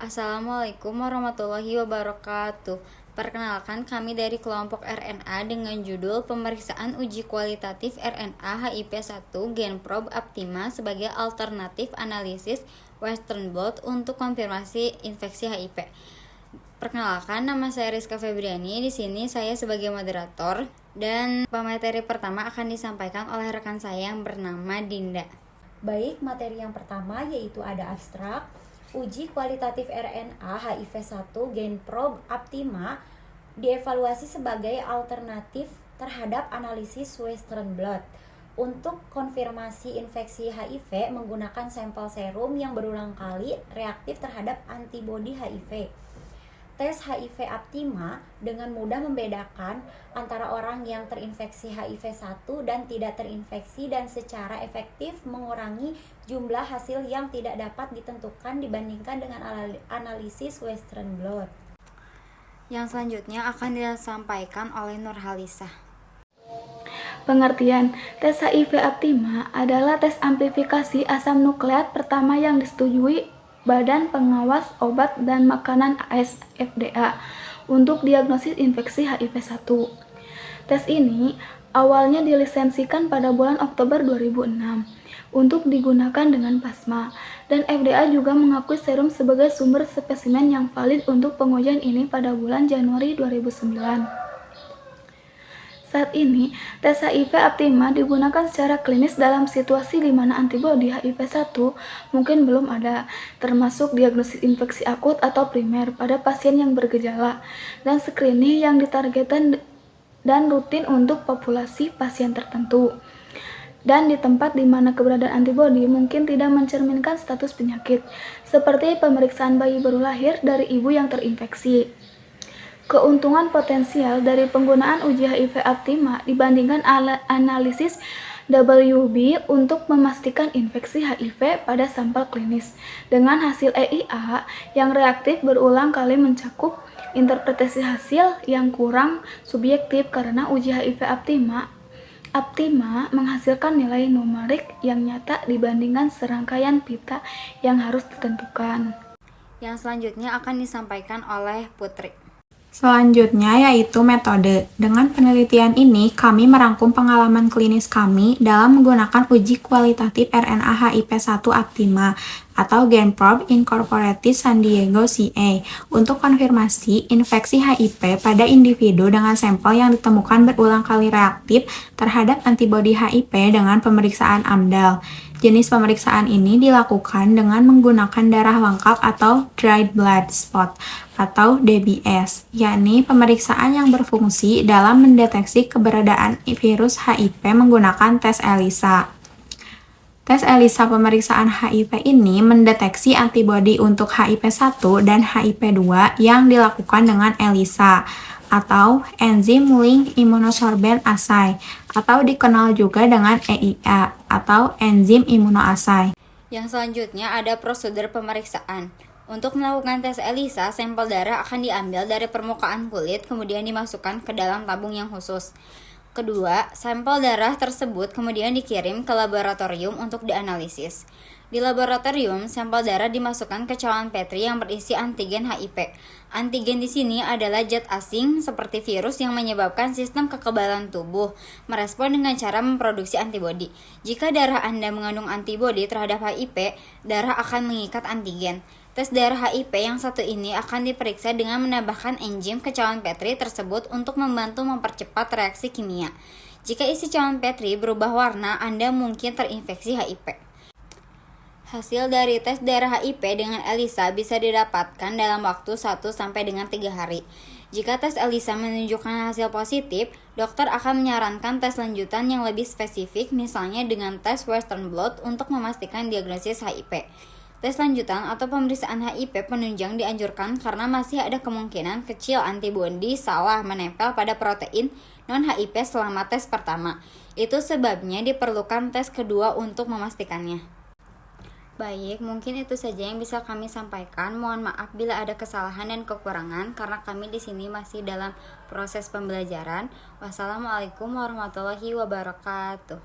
Assalamualaikum warahmatullahi wabarakatuh. Perkenalkan, kami dari kelompok RNA dengan judul Pemeriksaan Uji Kualitatif RNA HIV1 Genprobe Aptima sebagai alternatif analisis Western blot untuk konfirmasi infeksi HIV. Perkenalkan, nama saya Rizka Febriani. Di sini saya sebagai moderator dan pemateri pertama akan disampaikan oleh rekan saya yang bernama Dinda. Baik, materi yang pertama yaitu ada abstrak uji kualitatif RNA HIV1 Genprobe Aptima dievaluasi sebagai alternatif terhadap analisis Western blot untuk konfirmasi infeksi HIV menggunakan sampel serum yang berulang kali reaktif terhadap antibodi HIV. Tes HIV Aptima dengan mudah membedakan antara orang yang terinfeksi HIV1 dan tidak terinfeksi dan secara efektif mengurangi jumlah hasil yang tidak dapat ditentukan dibandingkan dengan analisis Western blot. Yang selanjutnya akan disampaikan oleh Nurhalisah. Pengertian, tes HIV Aptima adalah tes amplifikasi asam nukleat pertama yang disetujui Badan Pengawas Obat dan Makanan AS FDA untuk diagnosis infeksi HIV1. Tes ini awalnya dilisensikan pada bulan Oktober 2006 untuk digunakan dengan plasma, dan FDA juga mengakui serum sebagai sumber spesimen yang valid untuk pengujian ini pada bulan Januari 2009. Saat ini, tes HIV Aptima digunakan secara klinis dalam situasi di mana antibodi HIV1 mungkin belum ada, termasuk diagnosis infeksi akut atau primer pada pasien yang bergejala, dan screening yang ditargetkan dan rutin untuk populasi pasien tertentu, dan di tempat di mana keberadaan antibodi mungkin tidak mencerminkan status penyakit, seperti pemeriksaan bayi baru lahir dari ibu yang terinfeksi. Keuntungan potensial dari penggunaan uji HIV Aptima dibandingkan analisis WB untuk memastikan infeksi HIV pada sampel klinis dengan hasil EIA yang reaktif berulang kali mencakup interpretasi hasil yang kurang subjektif karena uji HIV Aptima menghasilkan nilai numerik yang nyata dibandingkan serangkaian pita yang harus ditentukan. Yang selanjutnya akan disampaikan oleh Putri. Selanjutnya yaitu metode. Dengan penelitian ini, kami merangkum pengalaman klinis kami dalam menggunakan uji kualitatif RNA HIV1 Aptima atau Genprobe Incorporated San Diego CA untuk konfirmasi infeksi HIV pada individu dengan sampel yang ditemukan berulang kali reaktif terhadap antibodi HIV dengan pemeriksaan AMDAL. Jenis pemeriksaan ini dilakukan dengan menggunakan darah lengkap atau dried blood spot atau DBS, yakni pemeriksaan yang berfungsi dalam mendeteksi keberadaan virus HIV menggunakan tes ELISA. Tes ELISA pemeriksaan HIV ini mendeteksi antibodi untuk HIV1 dan HIV2 yang dilakukan dengan ELISA atau Enzyme Linked Immunosorbent Assay atau dikenal juga dengan EIA atau Enzyme Immunoassay. Yang selanjutnya ada prosedur pemeriksaan. Untuk melakukan tes ELISA, sampel darah akan diambil dari permukaan kulit kemudian dimasukkan ke dalam tabung yang khusus. Kedua, sampel darah tersebut kemudian dikirim ke laboratorium untuk dianalisis. Di laboratorium, sampel darah dimasukkan ke cawan Petri yang berisi antigen HIV. Antigen di sini adalah zat asing seperti virus yang menyebabkan sistem kekebalan tubuh merespon dengan cara memproduksi antibodi. Jika darah Anda mengandung antibodi terhadap HIV, darah akan mengikat antigen. Tes darah HIV yang satu ini akan diperiksa dengan menambahkan enzim ke cawan Petri tersebut untuk membantu mempercepat reaksi kimia. Jika isi cawan Petri berubah warna, Anda mungkin terinfeksi HIV. Hasil dari tes darah HIV dengan ELISA bisa didapatkan dalam waktu 1 sampai dengan 3 hari. Jika tes ELISA menunjukkan hasil positif, dokter akan menyarankan tes lanjutan yang lebih spesifik, misalnya dengan tes Western blot untuk memastikan diagnosis HIV. Tes lanjutan atau pemeriksaan HIV penunjang dianjurkan karena masih ada kemungkinan kecil antibodi salah menempel pada protein non-HIV selama tes pertama. Itu sebabnya diperlukan tes kedua untuk memastikannya. Baik, mungkin itu saja yang bisa kami sampaikan. Mohon maaf bila ada kesalahan dan kekurangan karena kami di sini masih dalam proses pembelajaran. Wassalamualaikum warahmatullahi wabarakatuh.